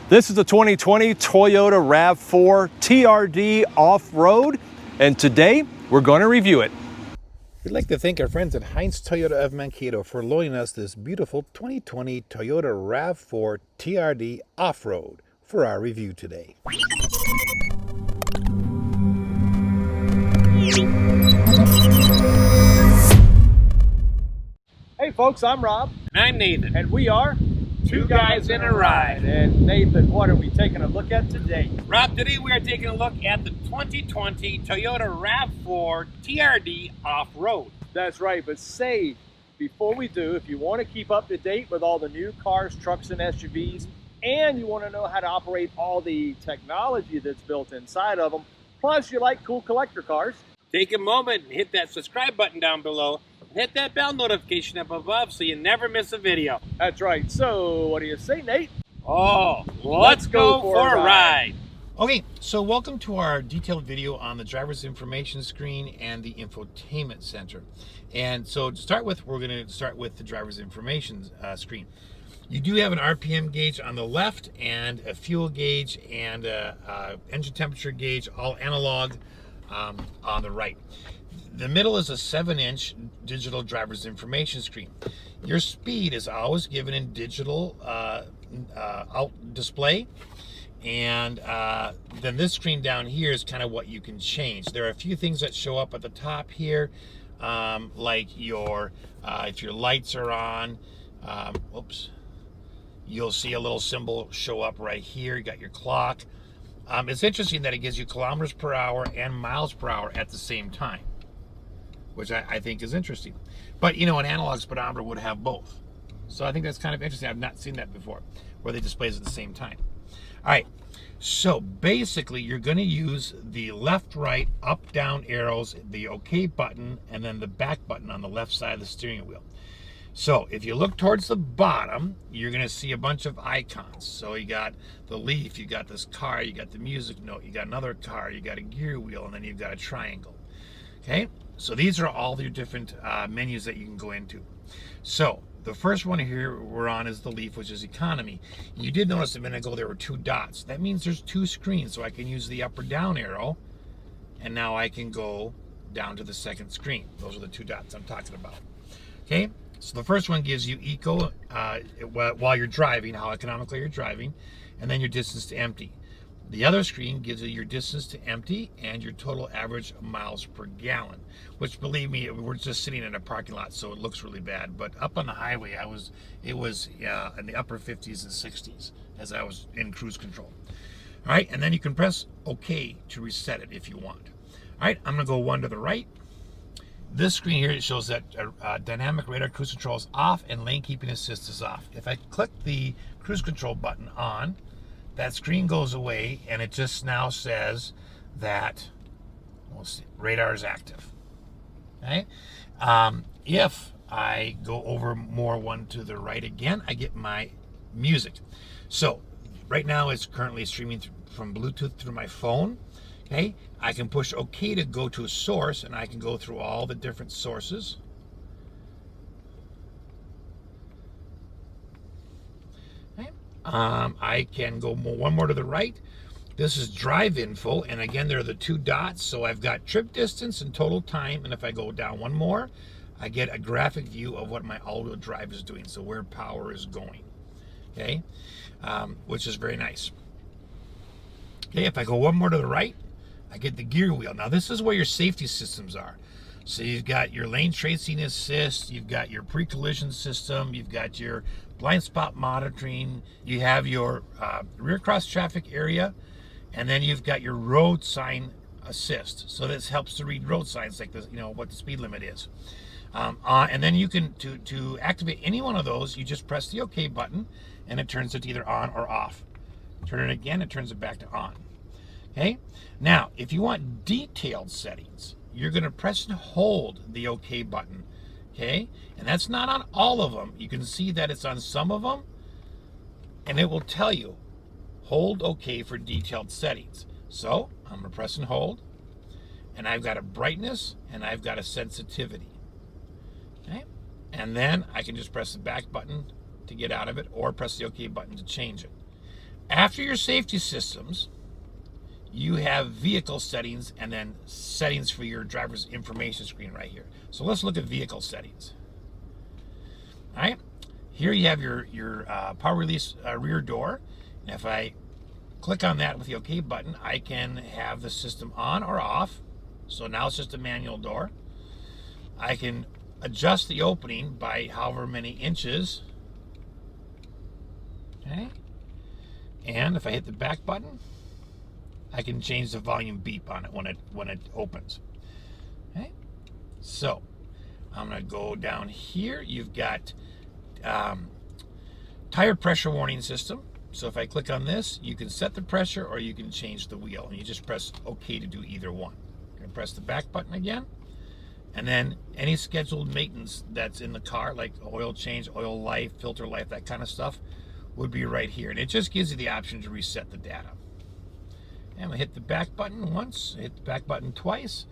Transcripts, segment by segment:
This is the 2020 Toyota RAV4 TRD off-road, and today we're going to review it. We'd like to thank our friends at Heinz Toyota of Mankato for loaning us this beautiful 2020 Toyota RAV4 TRD off-road for our review today. Hey folks, I'm Rob. And I'm Nathan. And we are Two Guys in a Ride. And Nathan, what are we taking a look at today? Rob, today we are taking a look at the 2020 Toyota RAV4 TRD off-road. That's right, but say, before we do, if you want to keep up to date with all the new cars, trucks, and SUVs, and you want to know how to operate all the technology that's built inside of them, plus you like cool collector cars, take a moment and hit that subscribe button down below. Hit that bell notification up above so you never miss a video. That's right. So what do you say, Nate? Oh, let's go for a ride. Okay, so welcome to our detailed video on the driver's information screen and the infotainment center. And so to start with, we're going to start with the driver's information screen. You do have an RPM gauge on the left and a fuel gauge and a engine temperature gauge, all analog, on the right. The middle is a 7-inch digital driver's information screen. Your speed is always given in digital out display, and then this screen down here is kind of what you can change. There are a few things that show up at the top here, like your if your lights are on, you'll see a little symbol show up right here. You got your clock. It's interesting that it gives you kilometers per hour and miles per hour at the same time, which I think is interesting. But you know, an analog speedometer would have both. So I think that's kind of interesting. I've not seen that before, where they display at the same time. All right, so basically you're gonna use the left, right, up, down arrows, the OK button, and then the back button on the left side of the steering wheel. So if you look towards the bottom, you're gonna see a bunch of icons. So you got the leaf, you got this car, you got the music note, you got another car, you got a gear wheel, and then you've got a triangle. Okay, so these are all your different menus that you can go into. So the first one here we're on is the Leaf, which is economy. You did notice a minute ago there were two dots. That means there's two screens, so I can use the up or down arrow, and now I can go down to the second screen. Those are the two dots I'm talking about. Okay, so the first one gives you eco while you're driving, how economically you're driving, and then your distance to empty. The other screen gives you your distance to empty and your total average miles per gallon, which, believe me, we're just sitting in a parking lot, so it looks really bad. But up on the highway, it was in the upper 50s and 60s as I was in cruise control. All right, and then you can press OK to reset it if you want. All right, I'm going to go one to the right. This screen here, it shows that dynamic radar cruise control is off and lane keeping assist is off. If I click the cruise control button on, that screen goes away, and it just now says that radar is active. Okay? If I go over more one to the right again, I get my music. So right now it's currently streaming from Bluetooth through my phone. Okay? I can push OK to go to a source, and I can go through all the different sources. I can go one more to the right. This is drive info, and again there are the two dots, so I've got trip distance and total time, and if I go down one more, I get a graphic view of what my all-wheel drive is doing, so where power is going. Okay, which is very nice. Okay, if I go one more to the right, I get the gear wheel. Now this is where your safety systems are. So you've got your lane tracing assist, you've got your pre-collision system, you've got your blind spot monitoring, you have your rear cross traffic area, and then you've got your road sign assist. So this helps to read road signs like this, you know, what the speed limit is. And then you can, to activate any one of those, you just press the OK button, and it turns it either on or off. Turn it again, it turns it back to on. Okay. Now, if you want detailed settings, you're going to press and hold the OK button. Okay, and that's not on all of them. You can see that it's on some of them, and it will tell you hold OK for detailed settings. So I'm going to press and hold, and I've got a brightness and I've got a sensitivity. Okay, and then I can just press the back button to get out of it, or press the OK button to change it. After your safety systems, you have vehicle settings and then settings for your driver's information screen right here. So let's look at vehicle settings. All right, here you have your power release rear door. And if I click on that with the OK button, I can have the system on or off. So now it's just a manual door. I can adjust the opening by however many inches. Okay. And if I hit the back button, I can change the volume beep on it when it opens. Okay. So I'm going to go down here. You've got tire pressure warning system. So if I click on this, you can set the pressure or you can change the wheel, and you just press OK to do either one. I'm going to press the back button again, and then any scheduled maintenance that's in the car, like oil change, oil life, filter life, that kind of stuff, would be right here. And it just gives you the option to reset the data. And I'm going to hit the back button once, hit the back button twice,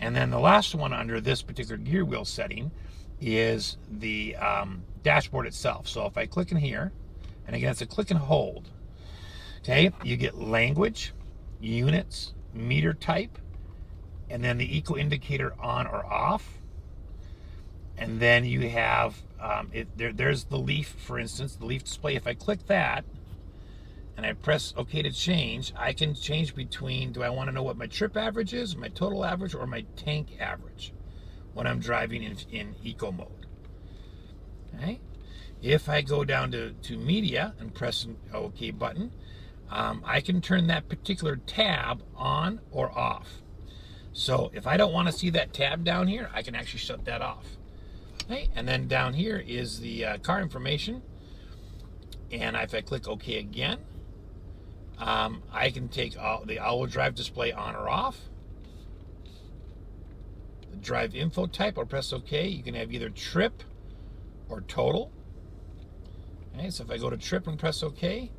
and then the last one under this particular gear wheel setting is the dashboard itself. So if I click in here, and again, it's a click and hold. Okay, you get language, units, meter type, and then the eco indicator on or off. And then you have, there's the leaf, for instance, the leaf display. If I click that, and I press OK to change, I can change between, do I want to know what my trip average is, my total average, or my tank average when I'm driving in eco mode. Okay. If I go down to media and press an OK button, I can turn that particular tab on or off. So if I don't want to see that tab down here, I can actually shut that off. Okay. And then down here is the car information. And if I click OK again, I can take the all-wheel drive display on or off. The drive info type, I'll press OK. You can have either trip or total. Okay, so if I go to trip and press OK,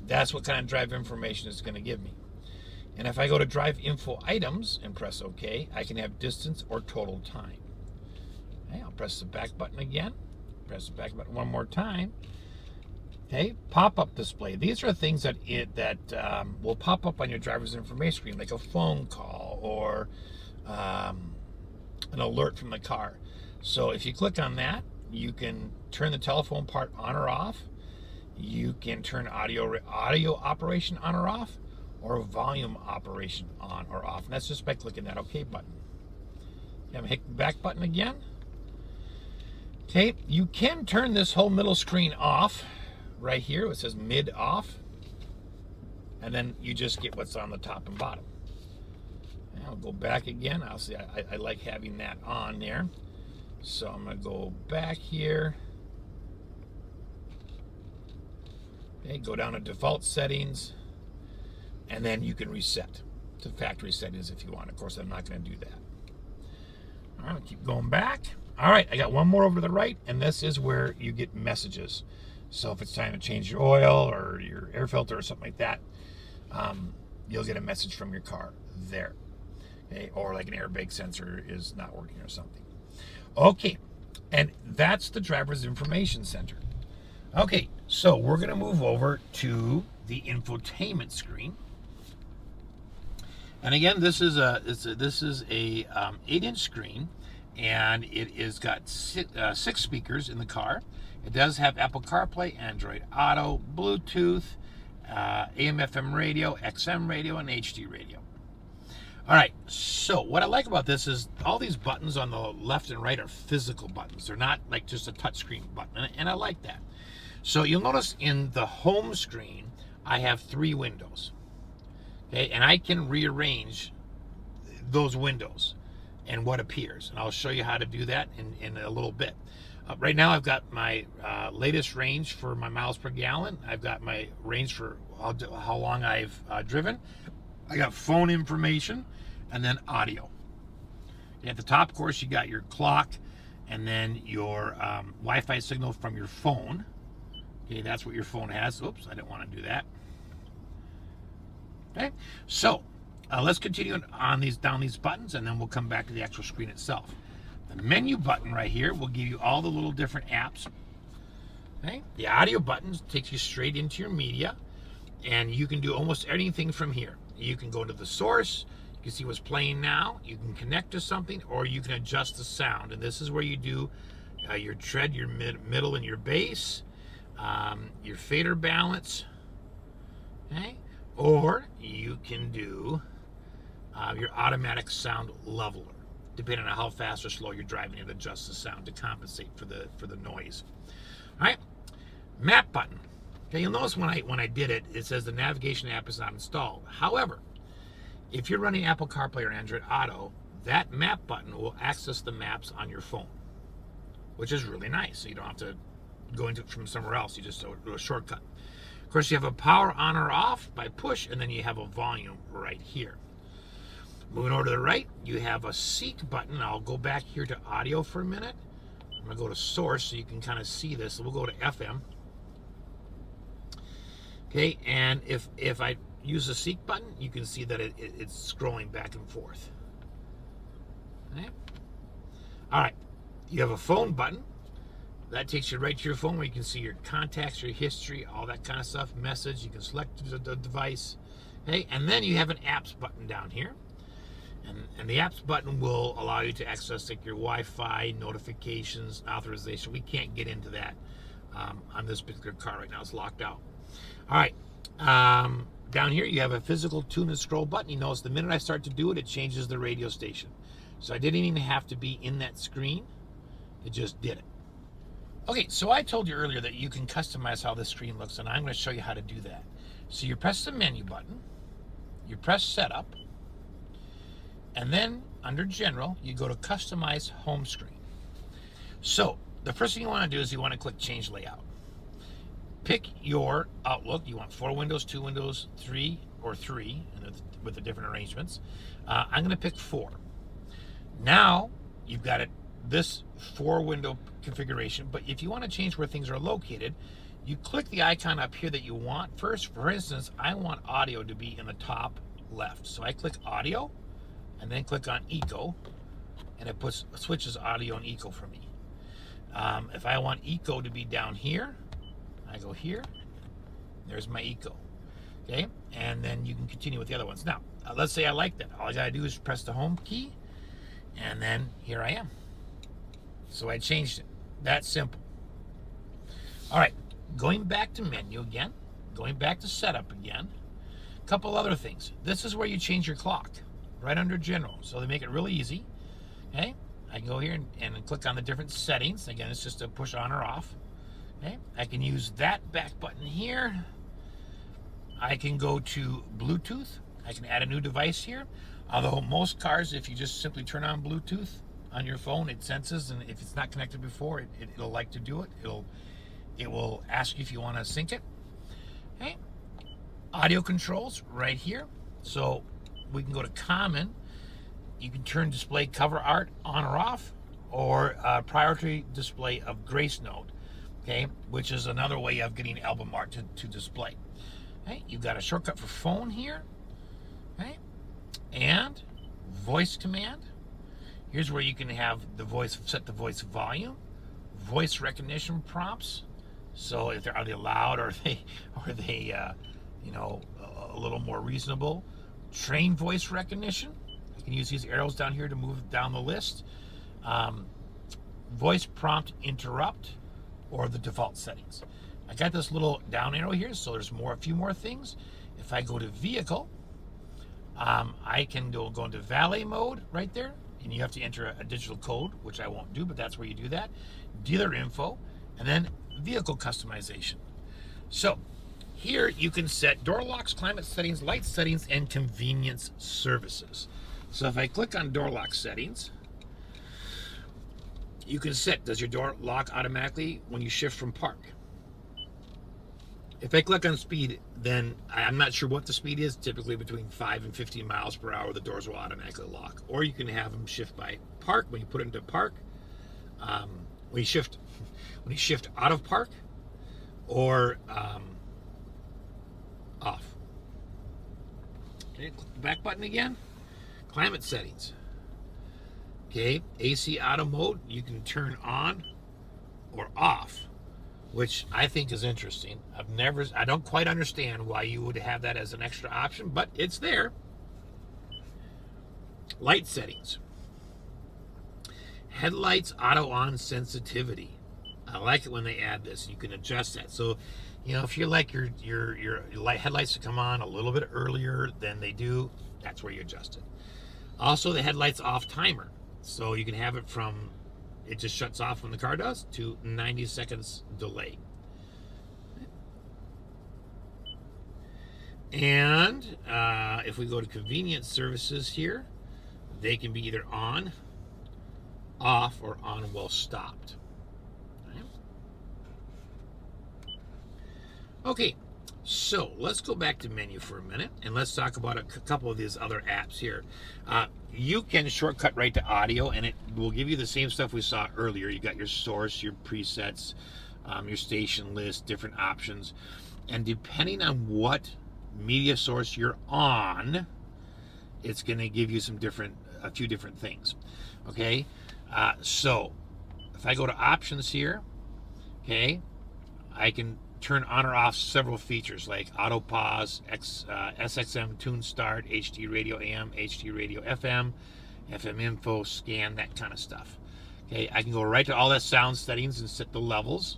that's what kind of drive information it's going to give me. And if I go to drive info items and press OK, I can have distance or total time. Okay, I'll press the back button again, press the back button one more time. Okay, pop-up display. These are things that will pop up on your driver's information screen, like a phone call or an alert from the car. So if you click on that, you can turn the telephone part on or off. You can turn audio operation on or off, or volume operation on or off. And that's just by clicking that OK button. I'm going to hit the back button again. Okay, you can turn this whole middle screen off right here. It says mid off. And then you just get what's on the top and bottom. And I'll go back again. I'll see, I like having that on there. So I'm going to go back here. Okay, go down to default settings, and then you can reset to factory settings if you want. Of course, I'm not going to do that. All right, keep going back. All right, I got one more over to the right, and this is where you get messages. So if it's time to change your oil or your air filter or something like that, you'll get a message from your car there. Okay, or like an airbag sensor is not working or something. Okay, and that's the driver's information center. Okay, so we're going to move over to the infotainment screen. And again, this is a 8-inch screen, and it is got 6 speakers in the car. It does have Apple CarPlay, Android Auto, Bluetooth, AM/FM radio, XM radio, and HD radio. All right, so what I like about this is all these buttons on the left and right are physical buttons. They're not like just a touchscreen button, and I like that. So you'll notice in the home screen, I have 3 windows. Okay, and I can rearrange those windows and what appears. And I'll show you how to do that in a little bit. Right now, I've got my latest range for my miles per gallon. I've got my range for how long I've driven. I got phone information and then audio. And at the top, of course, you got your clock and then your Wi-Fi signal from your phone. Okay, that's what your phone has. Oops, I didn't want to do that. Okay, so let's continue on down these buttons, and then we'll come back to the actual screen itself. The menu button right here will give you all the little different apps. Okay, the audio buttons takes you straight into your media. And you can do almost anything from here. You can go to the source, you can see what's playing now, you can connect to something, or you can adjust the sound. And this is where you do your tread, your middle, and your bass, your fader balance, okay? Or you can do your automatic sound leveler. Depending on how fast or slow you're driving, it adjusts the sound to compensate for the noise. All right, map button. Okay, you'll notice when I did it, it says the navigation app is not installed. However, if you're running Apple CarPlay or Android Auto, that map button will access the maps on your phone, which is really nice. So you don't have to go into it from somewhere else. You just do a shortcut. Of course, you have a power on or off by push, and then you have a volume right here. Moving over to the right, you have a seek button. I'll go back here to audio for a minute. I'm going to go to source so you can kind of see this. So we'll go to FM. Okay, and if I use the seek button, you can see that it's scrolling back and forth. Okay. All right, you have a phone button. That takes you right to your phone where you can see your contacts, your history, all that kind of stuff, message. You can select the device. Okay, and then you have an apps button down here. And the apps button will allow you to access like your Wi-Fi, notifications, authorization. We can't get into that on this particular car right now. It's locked out. All right, down here you have a physical tune and scroll button. You notice the minute I start to do it, it changes the radio station. So I didn't even have to be in that screen. It just did it. Okay, so I told you earlier that you can customize how this screen looks, and I'm going to show you how to do that. So you press the menu button, you press setup, and then under general, you go to customize home screen. So the first thing you want to do is you want to click change layout. Pick your Outlook. You want 4 windows, 2 windows, 3, or 3 with the different arrangements. I'm going to pick 4. Now you've got this 4-window configuration, but if you want to change where things are located, you click the icon up here that you want first. For instance, I want audio to be in the top left. So I click audio and then click on eco, and it switches audio and eco for me. If I want eco to be down here, I go here, there's my eco. Okay, and then you can continue with the other ones. Now, let's say I like that. All I gotta do is press the home key, and then here I am. So I changed it. That simple. All right, going back to menu again, going back to setup again. A couple other things. This is where you change your clock, right under general. So they make it really easy. Okay, I can go here and click on the different settings. Again, it's just a push on or off. Okay, I can use that back button here. I can go to Bluetooth. I can add a new device here. Although most cars, if you just simply turn on Bluetooth on your phone, it senses, and if it's not connected before, it'll like to do it. It will ask you if you want to sync it. Okay, audio controls right here. So we can go to common. You can turn display cover art on or off, or priority display of grace note. Okay, which is another way of getting album art to display. Okay, you've got a shortcut for phone here. Okay, and voice command. Here's where you can have the voice, set the voice volume, voice recognition prompts. So if are they loud, or are they you know, a little more reasonable? Train voice recognition. I can use these arrows down here to move down the list. Voice prompt interrupt, or the default settings. I got this little down arrow here, so there's a few more things. If I go to vehicle, I can go into valet mode right there, and you have to enter a digital code, which I won't do, but that's where you do that. Dealer info, and then vehicle customization. So here you can set door locks, climate settings, light settings, and convenience services. So if I click on door lock settings, you can set, does your door lock automatically when you shift from park? If I click on speed, then I'm not sure what the speed is, typically between 5 and 15 miles per hour, the doors will automatically lock. Or you can have them shift by park. When you put it into park, when you shift out of park, or off. Okay, click the back button again. Climate settings. Okay, AC auto mode, you can turn on or off. which I think is interesting. I don't quite understand why you would have that as an extra option, but it's there. Light settings. Headlights auto on sensitivity. I like it when they add this. You can adjust that. So, you know, if you like your headlights to come on a little bit earlier than they do, that's where you adjust it. Also, the headlights off timer. So you can have it from, it just shuts off when the car does, to 90 seconds delay. And if we go to convenience services here, they can be either on, off, or on while stopped. Okay, so let's go back to menu for a minute and let's talk about a couple of these other apps here. You can shortcut right to audio and it will give you the same stuff we saw earlier. You got your source, your presets, your station list, different options. And depending on what media source you're on, it's going to give you a few different things. Okay, so if I go to options here, okay, I can turn on or off several features like auto pause, SXM tune start, HD radio AM, HD radio FM, FM info, scan, that kind of stuff. Okay, I can go right to all that sound settings and set the levels.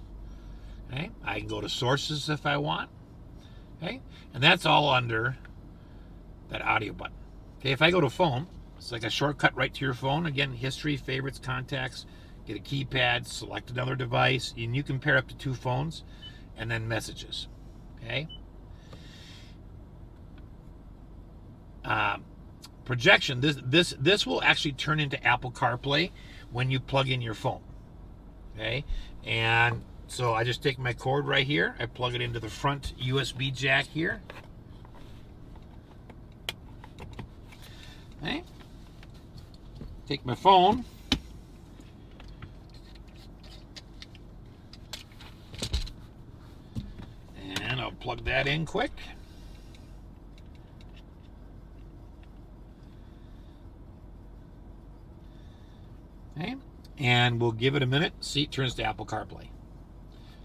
Okay, I can go to sources if I want. Okay, and that's all under that audio button. Okay, if I go to phone, it's like a shortcut right to your phone. Again, history, favorites, contacts, get a keypad, select another device, and you can pair up to 2 phones. And then messages. Okay. Projection. This will actually turn into Apple CarPlay when you plug in your phone. Okay. And so I just take my cord right here. I plug it into the front USB jack here. Okay. Take my phone. And I'll plug that in quick. Okay, and we'll give it a minute. See, it turns to Apple CarPlay.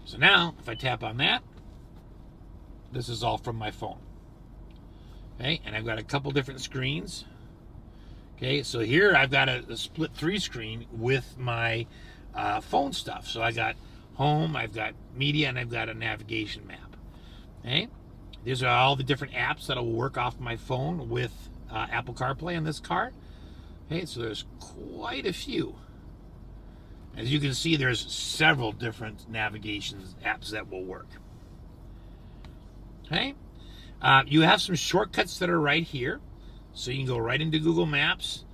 So now, if I tap on that, this is all from my phone. Okay, and I've got a couple different screens. Okay, so here I've got a split 3 screen with my phone stuff. So I got home, I've got media, and I've got a navigation map. Okay, these are all the different apps that will work off my phone with Apple CarPlay on this car. Okay, so there's quite a few. As you can see, there's several different navigation apps that will work. Okay, you have some shortcuts that are right here. So you can go right into Google Maps.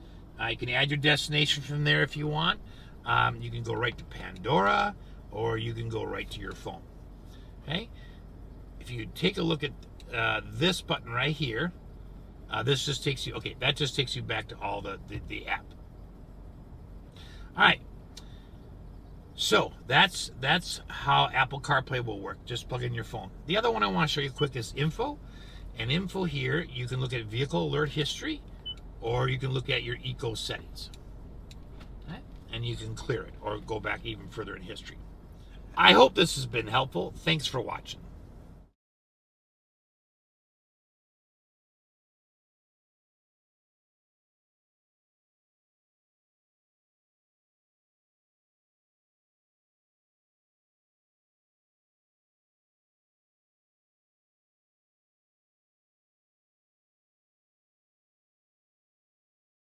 You can add your destination from there if you want. You can go right to Pandora, or you can go right to your phone. Okay. If you take a look at this button right here, this just takes you, okay, that just takes you back to all the app. All right. So that's how Apple CarPlay will work. Just plug in your phone. The other one I want to show you quick is Info. And Info here, you can look at vehicle alert history, or you can look at your eco settings. Okay? And you can clear it or go back even further in history. I hope this has been helpful. Thanks for watching.